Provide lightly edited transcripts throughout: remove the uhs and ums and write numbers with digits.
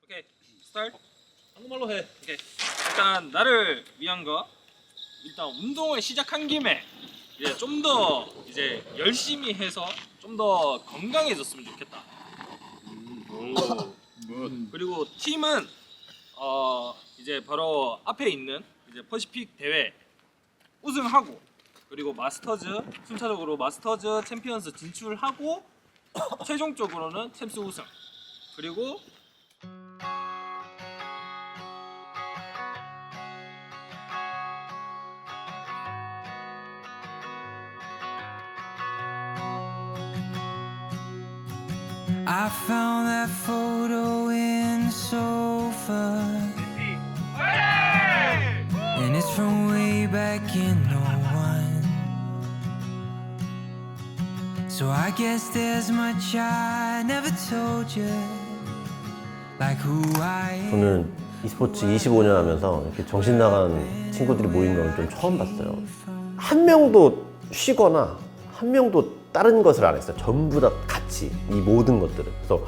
오케이 스타트. 한국말로 해. 오케이. 일단 나를 위한 거. 일단 운동을 시작한 김에 이제 좀 더 이제 열심히 해서 좀 더 건강해졌으면 좋겠다. 그리고 팀은 이제 바로 앞에 있는 이제 퍼시픽 대회 우승하고 그리고 마스터즈 순차적으로 마스터즈 챔피언스 진출하고 최종적으로는 챔스 우승 그리고 I found that photo in the sofa, and it's from way back in '01. So I guess there's much I never told you, like who I am. 저는 e스포츠 25년 하면서 이렇게 정신 나간 친구들이 모인 건 좀 처음 봤어요. 한 명도 쉬거나 한 명도 다른 것을 안 했어요. 전부 다 같이 이 모든 것들을. 그래서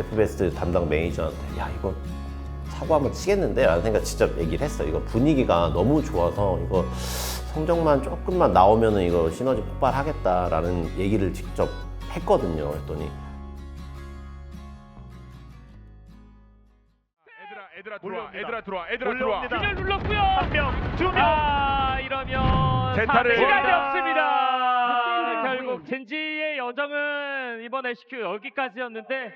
FBS 담당 매니저한테 야 이거 사고 한번 치겠는데? 라는 생각 진짜 얘기를 했어요. 이거 분위기가 너무 좋아서 이거 성적만 조금만 나오면은 이거 시너지 폭발하겠다라는 얘기를 직접 했거든요. 그랬더니 애들아 들어와. 균열 눌렀고요. 한 명, 두 명. 이러면 제타를 시간이 없습니다. 결국 젠지의 여정은 이번 LCQ 여기까지였는데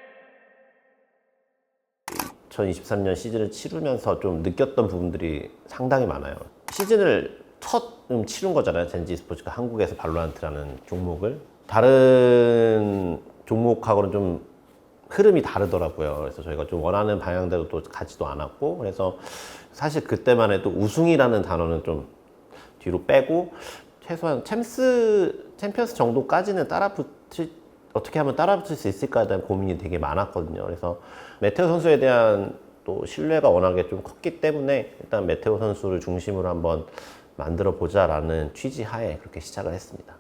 2023년 시즌을 치르면서 좀 느꼈던 부분들이 상당히 많아요. 시즌을 첫 치른 거잖아요. 젠지 e스포츠가 한국에서 발로란트라는 종목을. 다른 종목하고는 좀 흐름이 다르더라고요. 그래서 저희가 좀 원하는 방향대로 또 가지도 않았고, 그래서 사실 그때만 해도 우승이라는 단어는 좀 뒤로 빼고 최소한 챔피언스 정도까지는 어떻게 하면 따라붙을 수 있을까에 대한 고민이 되게 많았거든요. 그래서 메테오 선수에 대한 또 신뢰가 워낙에 좀 컸기 때문에 일단 메테오 선수를 중심으로 한번 만들어 보자라는 취지 하에 그렇게 시작을 했습니다.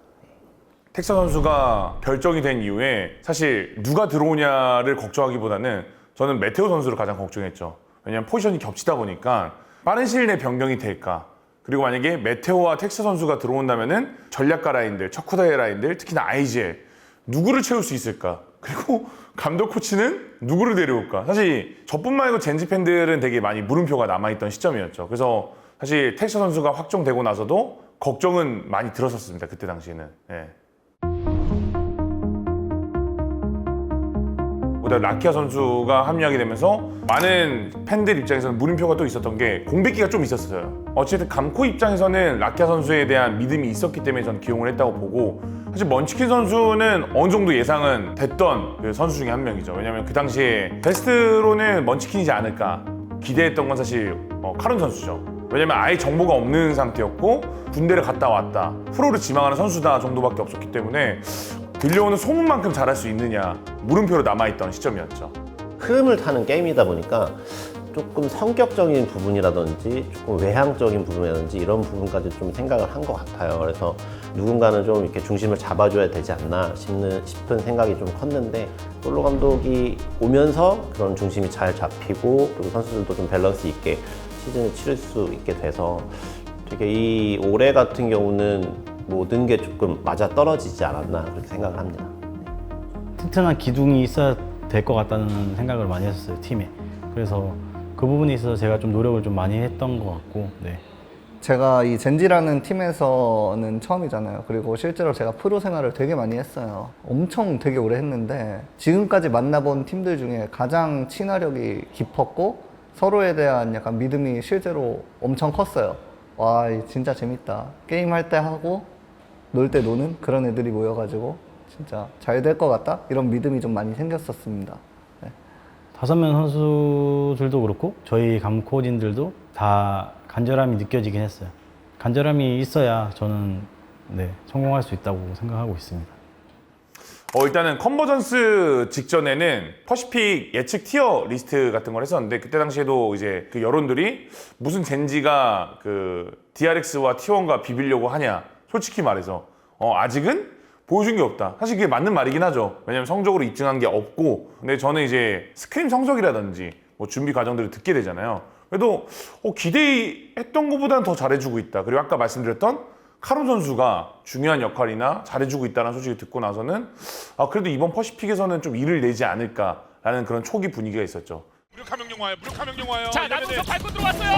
텍사 선수가 결정이 된 이후에 사실 누가 들어오냐를 걱정하기보다는 저는 메테오 선수를 가장 걱정했죠. 왜냐하면 포지션이 겹치다 보니까 빠른 시일 내에 변경이 될까. 그리고 만약에 메테오와 텍사 선수가 들어온다면은 전략가 라인들, 척후다의 라인들, 특히나 IGL 누구를 채울 수 있을까? 그리고 감독 코치는 누구를 데려올까? 사실 저뿐만 아니고 젠지 팬들은 되게 많이 물음표가 남아있던 시점이었죠. 그래서 사실 텍사 선수가 확정되고 나서도 걱정은 많이 들었었습니다. 그때 당시에는. 예. 보다 라키아 선수가 합류하게 되면서 많은 팬들 입장에서는 물음표가 또 있었던 게 공백기가 좀 있었어요. 어쨌든 감코 입장에서는 라키아 선수에 대한 믿음이 있었기 때문에 저는 기용을 했다고 보고, 사실 먼치킨 선수는 어느 정도 예상은 됐던 그 선수 중에 한 명이죠. 왜냐면 그 당시에 베스트로는 먼치킨이지 않을까 기대했던 건 사실 카룬 선수죠. 왜냐면 아예 정보가 없는 상태였고 군대를 갔다 왔다, 프로를 지망하는 선수다 정도밖에 없었기 때문에 들려오는 소문만큼 잘할 수 있느냐 물음표로 남아있던 시점이었죠. 흐름을 타는 게임이다 보니까 조금 성격적인 부분이라든지 조금 외향적인 부분이라든지 이런 부분까지 좀 생각을 한 것 같아요. 그래서 누군가는 좀 이렇게 중심을 잡아줘야 되지 않나 싶은 생각이 좀 컸는데, 솔로 감독이 오면서 그런 중심이 잘 잡히고 그리고 선수들도 좀 밸런스 있게 시즌을 치를 수 있게 돼서 되게 이 올해 같은 경우는 모든 게 조금 맞아 떨어지지 않았나 그렇게 생각을 합니다. 튼튼한 기둥이 있어야 될 것 같다는 생각을 많이 했었어요, 팀에. 그래서 그 부분에 있어서 제가 좀 노력을 좀 많이 했던 것 같고, 네. 제가 이 젠지라는 팀에서는 처음이잖아요. 그리고 실제로 제가 프로 생활을 되게 많이 했어요. 엄청 되게 오래 했는데 지금까지 만나본 팀들 중에 가장 친화력이 깊었고 서로에 대한 약간 믿음이 실제로 엄청 컸어요. 와, 진짜 재밌다. 게임할 때 하고 놀 때 노는 그런 애들이 모여가지고 진짜 잘 될 것 같다? 이런 믿음이 좀 많이 생겼었습니다. 네. 5명 선수들도 그렇고 저희 감코진들도 다 간절함이 느껴지긴 했어요. 간절함이 있어야 저는 성공할 수 있다고 생각하고 있습니다. 일단은 컨버전스 직전에는 퍼시픽 예측 티어 리스트 같은 걸 했었는데, 그때 당시에도 이제 그 여론들이 무슨 젠지가 그 DRX와 T1과 비비려고 하냐, 솔직히 말해서 아직은 보여준 게 없다. 사실 그게 맞는 말이긴 하죠. 왜냐면 성적으로 입증한 게 없고, 근데 저는 이제 스크림 성적이라든지 뭐 준비 과정들을 듣게 되잖아요. 그래도 기대했던 것보다는 더 잘해주고 있다. 그리고 아까 말씀드렸던 카론 선수가 중요한 역할이나 잘해주고 있다는 소식을 듣고 나서는 그래도 이번 퍼시픽에서는 좀 일을 내지 않을까라는 그런 초기 분위기가 있었죠. 무력화 명령 와요. 무력화 명령 와요. 자, 나도서 밟고 들어왔어요.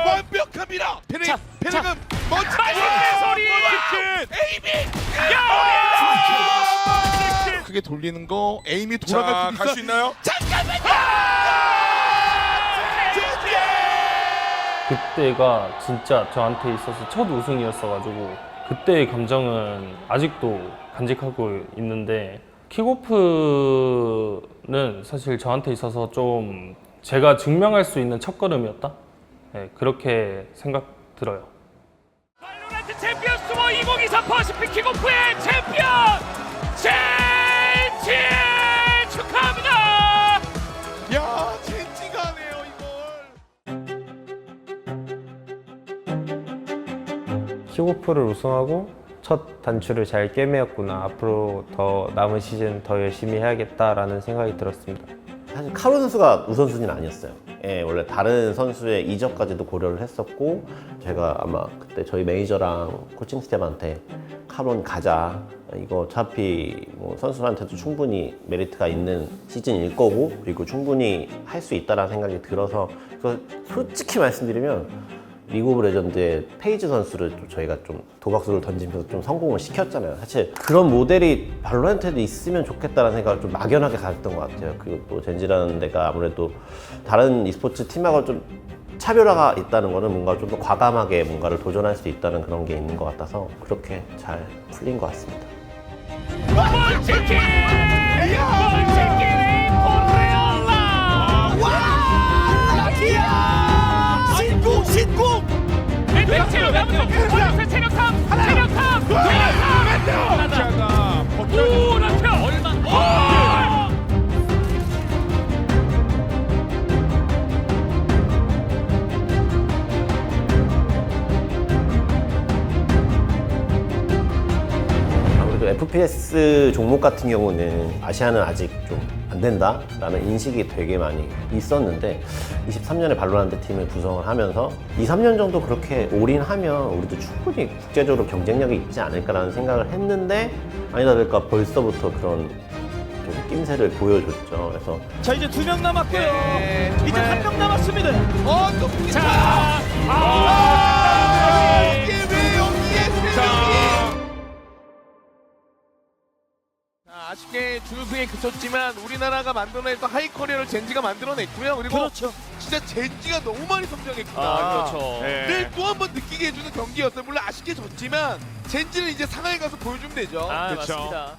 완벽합니다. 페레금 멋진 소리. 에이미. 크게 돌리는 거 에이미 돌아갈 수 갈수 있나요? 그때가 진짜 저한테 있어서 첫 우승이었어가지고 그때의 감정은 아직도 간직하고 있는데 킥오프는 사실 저한테 있어서 좀 제가 증명할 수 있는 첫걸음이었다? 네, 그렇게 생각 들어요. 발로란트 챔피언스 투어 2023 퍼시픽 킥오프의 챔피언 젠지 축하합니다. 야, 젠지가 하네요 이걸. 킥오프를 우승하고 첫 단추를 잘 꿰매었구나. 앞으로 더 남은 시즌 더 열심히 해야겠다라는 생각이 들었습니다. 사실 카론 선수가 우선순위는 아니었어요. 예, 원래 다른 선수의 이적까지도 고려를 했었고, 제가 아마 그때 저희 매니저랑 코칭 스텝한테 카론 가자. 이거 어차피 뭐 선수한테도 충분히 메리트가 있는 시즌일 거고, 그리고 충분히 할 수 있다는 생각이 들어서, 솔직히 말씀드리면 리그 오브 레전드의 페이지 선수를 좀 저희가 좀 도박수를 던지면서 좀 성공을 시켰잖아요. 사실 그런 모델이 발로란트에도 있으면 좋겠다는 생각을 좀 막연하게 가졌던 것 같아요. 그리고 또 젠지라는 데가 아무래도 다른 e스포츠 팀하고 좀 차별화가 있다는 거는 뭔가 좀 더 과감하게 뭔가를 도전할 수 있다는 그런 게 있는 것 같아서 그렇게 잘 풀린 것 같습니다. 멀치킨 오레올라 신공 체력 3 자가 오 라피아 얼마 아무래도 FPS 종목 같은 경우는 아시아는 아직 좀 안 된다라는 인식이 되게 많이 있었는데 23년에 발로란트 팀을 구성을 하면서 2, 3년 정도 그렇게 올인하면 우리도 충분히 국제적으로 경쟁력이 있지 않을까라는 생각을 했는데 아니다 보니까 벌써부터 그런 좀 낌새를 보여줬죠. 그래서 자, 이제 2명 남았고요. 이제 1명 남았습니다. 또 자, 이게 왜 여기에 세 명이? 아쉽게 준우승에 그쳤지만 우리나라가 만들어냈던 하이 커리어를 젠지가 만들어냈고요. 그리고 그렇죠. 진짜 젠지가 너무 많이 성장했구나. 그렇죠. 를 또 한 번 느끼게 해주는 경기였어요. 물론 아쉽게 졌지만 젠지는 이제 상하이 가서 보여주면 되죠. 맞습니다.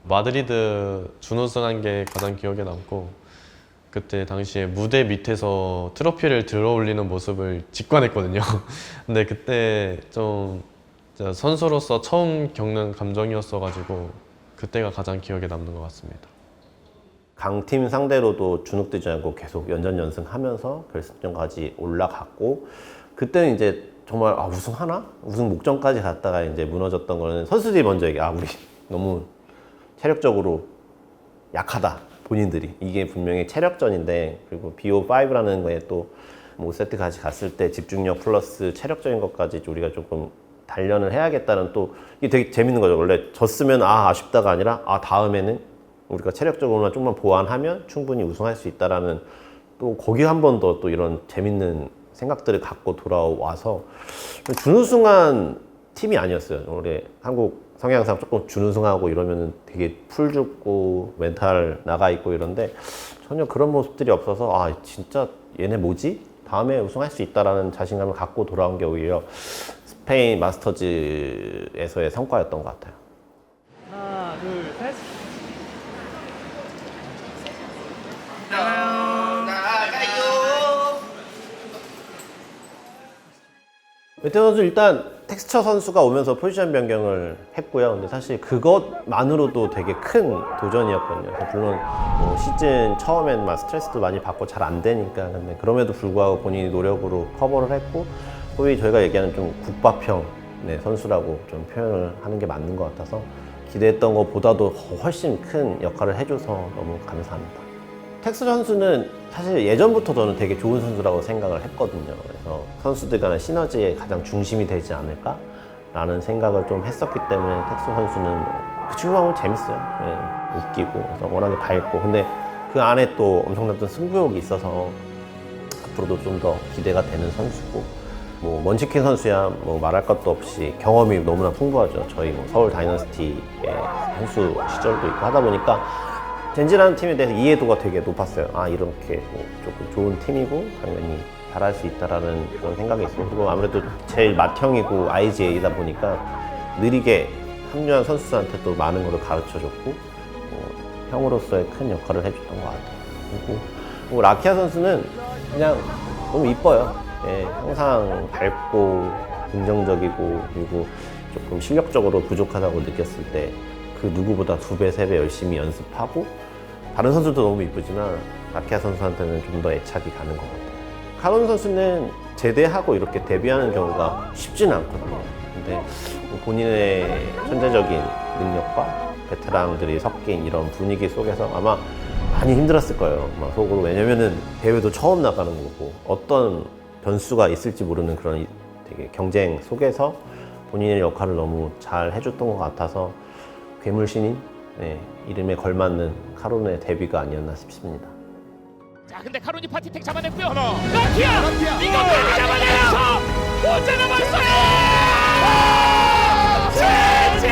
마드리드 준우승한 게 가장 기억에 남고 그때 당시에 무대 밑에서 트로피를 들어올리는 모습을 직관했거든요. 근데 그때 좀 진짜 선수로서 처음 겪는 감정이었어가지고 그때가 가장 기억에 남는 것 같습니다. 강팀 상대로도 주눅들지 않고 계속 연전연승하면서 결승전까지 올라갔고, 그때는 이제 정말 우승하나? 우승 목전까지 갔다가 이제 무너졌던 거는 선수들이 먼저 우리 너무 체력적으로 약하다, 본인들이. 이게 분명히 체력전인데, 그리고 BO5라는 거에 또 5세트까지 갔을 때 집중력 플러스 체력적인 것까지 우리가 조금 단련을 해야겠다는, 또 이게 되게 재밌는 거죠. 원래 졌으면 아쉽다가 아니라 다음에는 우리가 체력적으로만 조금만 보완하면 충분히 우승할 수 있다라는, 또 거기 한 번 더 또 이런 재밌는 생각들을 갖고 돌아와서 준우승한 팀이 아니었어요. 원래 한국 성향상 조금 준우승하고 이러면은 되게 풀 죽고 멘탈 나가 있고 이런데 전혀 그런 모습들이 없어서 진짜 얘네 뭐지? 다음에 우승할 수 있다라는 자신감을 갖고 돌아온 게 오히려 스페인 마스터즈에서의 성과였던 것 같아요. 하나, 둘, 셋. 메테오 선수 일단 텍스처 선수가 오면서 포지션 변경을 했고요. 근데 사실 그것만으로도 되게 큰 도전이었거든요. 그래서 물론 뭐 시즌 처음엔 막 스트레스도 많이 받고 잘 안 되니까, 근데 그럼에도 불구하고 본인이 노력으로 커버를 했고, 소위 저희가 얘기하는 좀 국밥형 선수라고 좀 표현을 하는 게 맞는 것 같아서 기대했던 것보다도 훨씬 큰 역할을 해줘서 너무 감사합니다. 텍스 선수는 사실 예전부터 저는 되게 좋은 선수라고 생각을 했거든요. 그래서 선수들 간의 시너지의 가장 중심이 되지 않을까라는 생각을 좀 했었기 때문에 텍스 선수는 그 친구 하면 재밌어요. 네, 웃기고 그래서 워낙에 밝고, 근데 그 안에 또 엄청났던 승부욕이 있어서 앞으로도 좀 더 기대가 되는 선수고, 뭐 먼치킨 선수야 뭐 말할 것도 없이 경험이 너무나 풍부하죠. 저희 뭐 서울 다이너스티의 선수 시절도 있고 하다 보니까 젠지라는 팀에 대해서 이해도가 되게 높았어요. 아, 이렇게 뭐 조금 좋은 팀이고 당연히 잘할 수 있다라는 그런 생각이 있어요. 그리고 아무래도 제일 맏형이고 IGA이다 보니까 느리게 합류한 선수들한테 또 많은 걸 가르쳐줬고 형으로서의 큰 역할을 해줬던 것 같아요. 그리고 라키아 선수는 그냥 너무 이뻐요. 예, 항상 밝고 긍정적이고, 그리고 조금 실력적으로 부족하다고 느꼈을 때 그 누구보다 2배, 3배 열심히 연습하고, 다른 선수도 너무 이쁘지만 라키아 선수한테는 좀 더 애착이 가는 것 같아요. 카론 선수는 제대하고 이렇게 데뷔하는 경우가 쉽지는 않거든요. 근데 본인의 천재적인 능력과 베테랑들이 섞인 이런 분위기 속에서 아마 많이 힘들었을 거예요. 막 속으로. 왜냐면은 대회도 처음 나가는 거고 어떤 변수가 있을지 모르는 그런 되게 경쟁 속에서 본인의 역할을 너무 잘 해줬던 것 같아서 괴물 신인 이름에 걸맞는 카론의 데뷔가 아니었나 싶습니다. 자, 근데 카론이 파티텍 잡아냈고요. 라키아 이것까지 잡아내서 혼자 남았어요. 젠지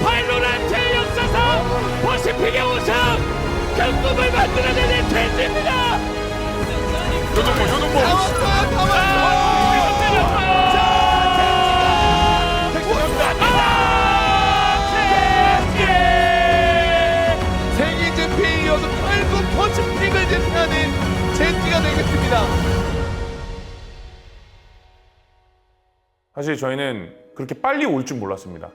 발로란트 역사상 퍼시픽의 우승 그 꿈을 만들어내는 젠지입니다. 요동보 생이즈피에 이어서 결국 퍼시픽을 제패하는 젠지가 되겠습니다. 사실 저희는 그렇게 빨리 올 줄 몰랐습니다.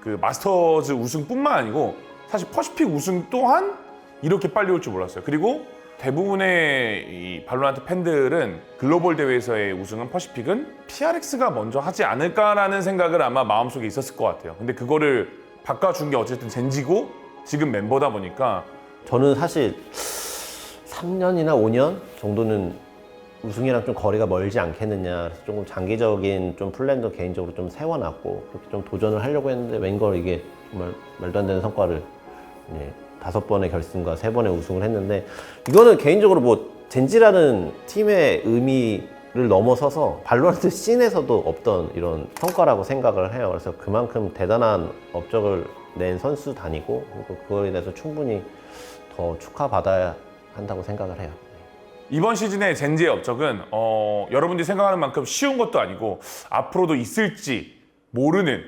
그 마스터즈 우승뿐만 아니고 사실 퍼시픽 우승 또한 이렇게 빨리 올 줄 몰랐어요. 그리고 대부분의 이 발로란트 팬들은 글로벌 대회에서의 우승은 퍼시픽은 PRX가 먼저 하지 않을까라는 생각을 아마 마음속에 있었을 것 같아요. 근데 그거를 바꿔준 게 어쨌든 젠지고 지금 멤버다 보니까 저는 사실 3년이나 5년 정도는 우승이랑 좀 거리가 멀지 않겠느냐, 그래서 조금 장기적인 좀 플랜도 개인적으로 좀 세워놨고 그렇게 좀 도전을 하려고 했는데 웬걸 이게 정말 말도 안 되는 성과를 5번의 결승과 3번의 우승을 했는데, 이거는 개인적으로 뭐 젠지라는 팀의 의미를 넘어서서 발로란트 씬에서도 없던 이런 성과라고 생각을 해요. 그래서 그만큼 대단한 업적을 낸 선수단이고, 그리고 그거에 대해서 충분히 더 축하받아야 한다고 생각을 해요. 이번 시즌의 젠지의 업적은 여러분들이 생각하는 만큼 쉬운 것도 아니고 앞으로도 있을지 모르는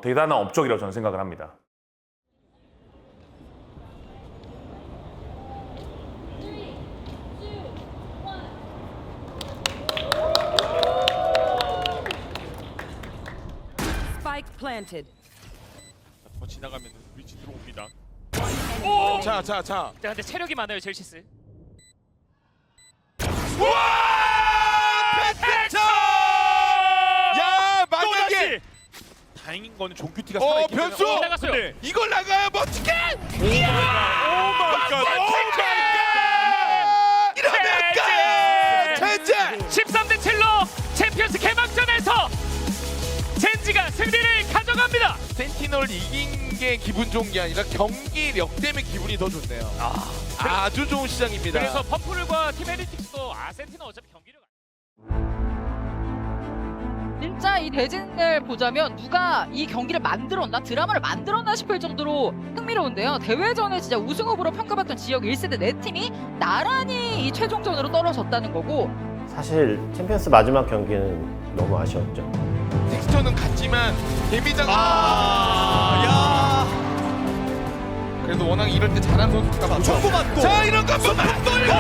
대단한 업적이라고 저는 생각을 합니다. Spike planted. 더 지나가면 위치 들어옵니다. 오! 자. 자, 근데 체력이 많아요, 젤시스. 우와! 펜트! 야, 만약에 다행인 거는 종규티가 살아있기 때문에 변수! 나갔어요. 네. 이걸 나가요, 멋지게! 오 마이 갓! 이러면 젠지! 13대 7로 챔피언스 개막전에서 젠지가 승리를 가져갑니다. 센티널 이긴 게 기분 좋은 게 아니라 경기력 때문에 기분이 더 좋네요. 아주 좋은 시장입니다. 그래서 퍼플과 팀 헤리틱스도 센티널 어차피 경기를 진짜 이 대진을 보자면 누가 이 경기를 만들었나, 드라마를 만들었나 싶을 정도로 흥미로운데요. 대회전에 진짜 우승 후보로 평가받던 지역 1세대 4팀이 나란히 이 최종전으로 떨어졌다는 거고, 사실 챔피언스 마지막 경기는 너무 아쉬웠죠. 텍스처는 같지만 데뷔장 그래도 워낙 이럴 때 잘한 선수가 많죠. 전부 맞고. 자, 이런 거 한번 맞돌고.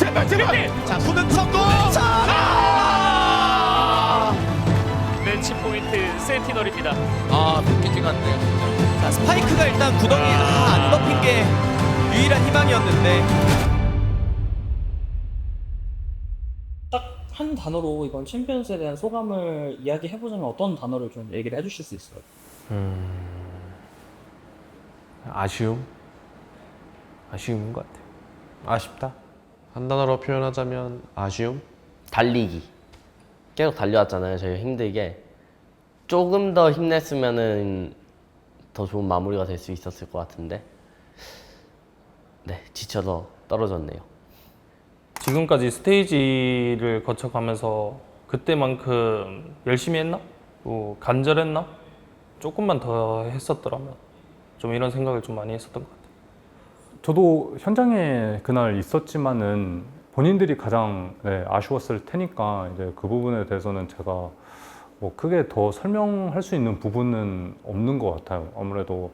제발 제발. 자 후는 성공. 매치 포인트 센티널입니다. 아 패키지 같네요. 자, 스파이크가 일단 구덩이에 안 덮인 게 유일한 희망이었는데 딱 한 단어로 이번 챔피언스에 대한 소감을 이야기해보자면 어떤 단어를 좀 얘기를 해주실 수 있어요? 아쉬움인 것 같아요. 아쉽다. 한 단어로 표현하자면 아쉬움? 달리기. 계속 달려왔잖아요. 저희 힘들게. 조금 더 힘냈으면은 더 좋은 마무리가 될 수 있었을 것 같은데. 네, 지쳐서 떨어졌네요. 지금까지 스테이지를 거쳐가면서 그때만큼 열심히 했나? 뭐 간절했나? 조금만 더 했었더라면 좀 이런 생각을 좀 많이 했었던 것 같아요. 저도 현장에 그날 있었지만은 본인들이 가장 아쉬웠을 테니까 이제 그 부분에 대해서는 제가 뭐 크게 더 설명할 수 있는 부분은 없는 것 같아요. 아무래도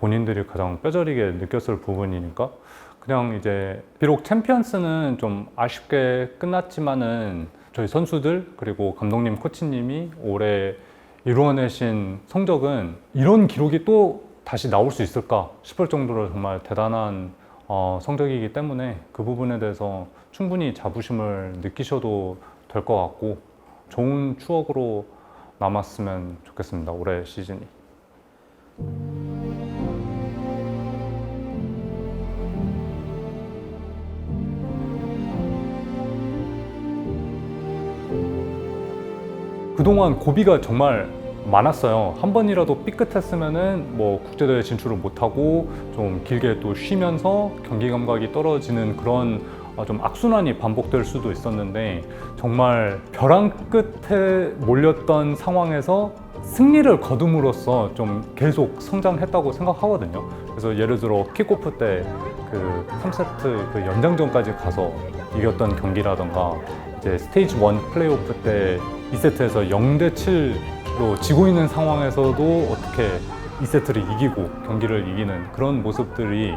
본인들이 가장 뼈저리게 느꼈을 부분이니까 그냥 이제 비록 챔피언스는 좀 아쉽게 끝났지만은 저희 선수들 그리고 감독님, 코치님이 올해 이루어내신 성적은 이런 기록이 또 다시 나올 수 있을까 싶을 정도로 정말 대단한 성적이기 때문에 그 부분에 대해서 충분히 자부심을 느끼셔도 될 것 같고 좋은 추억으로 남았으면 좋겠습니다. 올해 시즌이. 그동안 고비가 정말 많았어요. 한 번이라도 삐끗했으면은 뭐 국제대회 진출을 못하고 좀 길게 또 쉬면서 경기 감각이 떨어지는 그런 좀 악순환이 반복될 수도 있었는데 정말 벼랑 끝에 몰렸던 상황에서 승리를 거둠으로써 좀 계속 성장했다고 생각하거든요. 그래서 예를 들어 킥오프 때 그 3세트 그 연장전까지 가서 이겼던 경기라던가 이제 스테이지 1 플레이오프 때 2세트에서 0대7로 지고 있는 상황에서도 어떻게 2세트를 이기고 경기를 이기는 그런 모습들이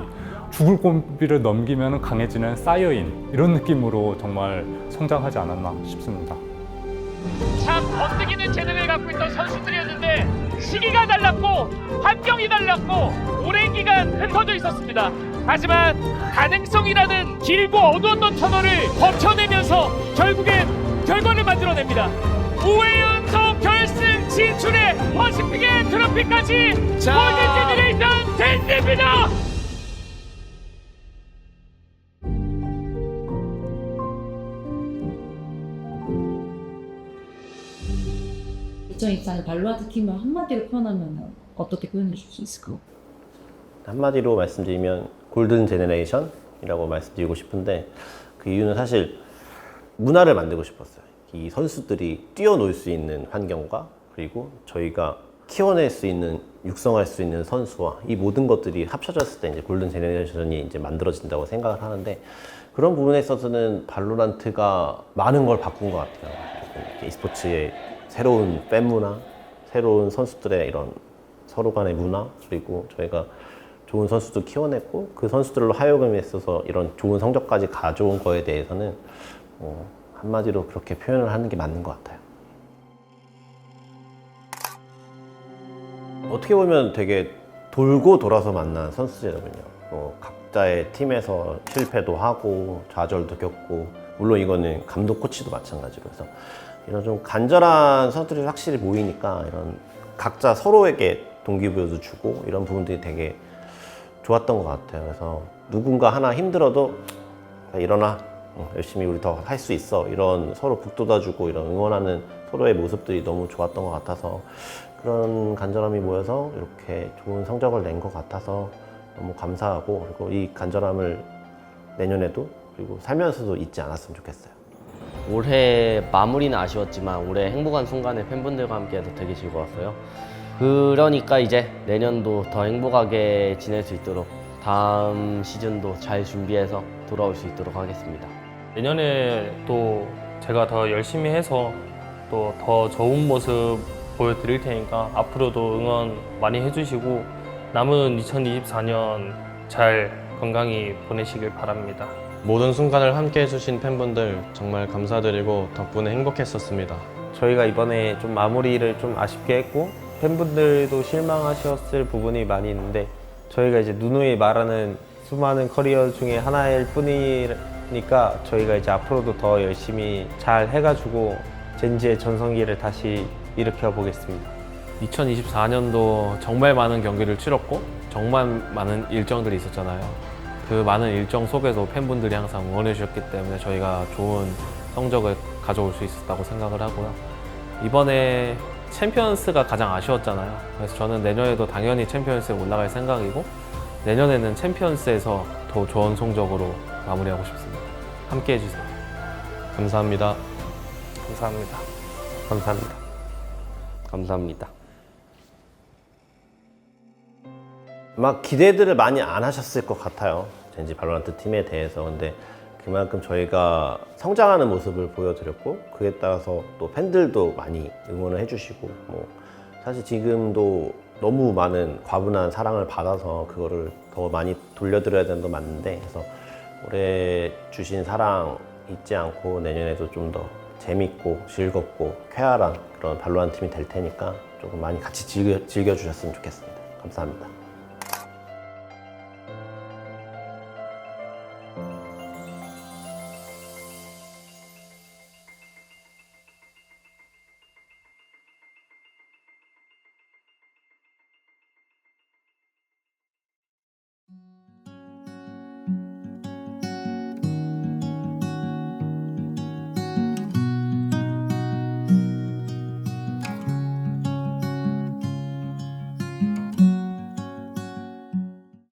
죽을 고비를 넘기면 강해지는 사이어인 이런 느낌으로 정말 성장하지 않았나 싶습니다. 참 번뜩이는 재능을 갖고 있던 선수들이었는데 시기가 달랐고 환경이 달랐고 오랜 기간 흩어져 있었습니다. 하지만 가능성이라는 길고 어두웠던 터널을 버텨내면서 결국엔 결과를 만들어냅니다. 5회 연속 결승 진출의 퍼시픽의 트로피까지 골든 제너레이션 댄스입니다. 일정 입장에 발로란트 팀을 한마디로 표현하면 어떻게 표현해 줄 수 있을까요? 한마디로 말씀드리면 골든 제네레이션이라고 말씀드리고 싶은데 그 이유는 사실 문화를 만들고 싶었어요. 이 선수들이 뛰어놀 수 있는 환경과 그리고 저희가 키워낼 수 있는 육성할 수 있는 선수와 이 모든 것들이 합쳐졌을 때 이제 골든 제네레이션이 이제 만들어진다고 생각을 하는데 그런 부분에 있어서는 발로란트가 많은 걸 바꾼 것 같아요. e스포츠의 새로운 팬 문화, 새로운 선수들의 이런 서로 간의 문화 그리고 저희가 좋은 선수도 키워냈고 그 선수들로 하여금에 있어서 이런 좋은 성적까지 가져온 거에 대해서는 한마디로 그렇게 표현을 하는 게 맞는 것 같아요. 어떻게 보면 되게 돌고 돌아서 만난 선수들이거든요. 각자의 팀에서 실패도 하고 좌절도 겪고 물론 이거는 감독 코치도 마찬가지로 그래서 이런 좀 간절한 선수들이 확실히 모이니까 이런 각자 서로에게 동기부여도 주고 이런 부분들이 되게 좋았던 것 같아요. 그래서 누군가 하나 힘들어도 일어나 열심히 우리 더 할 수 있어 이런 서로 북돋아주고 이런 응원하는 서로의 모습들이 너무 좋았던 것 같아서 그런 간절함이 모여서 이렇게 좋은 성적을 낸 것 같아서 너무 감사하고 그리고 이 간절함을 내년에도 그리고 살면서도 잊지 않았으면 좋겠어요. 올해 마무리는 아쉬웠지만 올해 행복한 순간을 팬분들과 함께해서 되게 즐거웠어요. 그러니까 이제 내년도 더 행복하게 지낼 수 있도록 다음 시즌도 잘 준비해서 돌아올 수 있도록 하겠습니다. 내년에 또 제가 더 열심히 해서 또 더 좋은 모습 보여드릴 테니까 앞으로도 응원 많이 해주시고 남은 2024년 잘 건강히 보내시길 바랍니다. 모든 순간을 함께 해주신 팬분들 정말 감사드리고 덕분에 행복했었습니다. 저희가 이번에 좀 마무리를 좀 아쉽게 했고 팬분들도 실망하셨을 부분이 많이 있는데 저희가 이제 누누이 말하는 수많은 커리어 중에 하나일 뿐이니까 저희가 이제 앞으로도 더 열심히 잘 해가지고 젠지의 전성기를 다시 일으켜 보겠습니다. 2024년도 정말 많은 경기를 치렀고 정말 많은 일정들이 있었잖아요. 그 많은 일정 속에서 팬분들이 항상 응원해 주셨기 때문에 저희가 좋은 성적을 가져올 수 있었다고 생각을 하고요. 이번에 챔피언스가 가장 아쉬웠잖아요. 그래서 저는 내년에도 당연히 챔피언스에 올라갈 생각이고 내년에는 챔피언스에서 더 좋은 성적으로 마무리하고 싶습니다. 함께 해주세요. 감사합니다. 감사합니다. 감사합니다. 감사합니다. 막 기대들을 많이 안 하셨을 것 같아요. 젠지 발로란트 팀에 대해서. 근데 그만큼 저희가 성장하는 모습을 보여드렸고 그에 따라서 또 팬들도 많이 응원을 해주시고 뭐 사실 지금도 너무 많은 과분한 사랑을 받아서 그거를 더 많이 돌려드려야 되는 건 맞는데 그래서 올해 주신 사랑 잊지 않고 내년에도 좀 더 재밌고 즐겁고 쾌활한 그런 발로란트 팀이 될 테니까 조금 많이 같이 즐겨주셨으면 좋겠습니다. 감사합니다.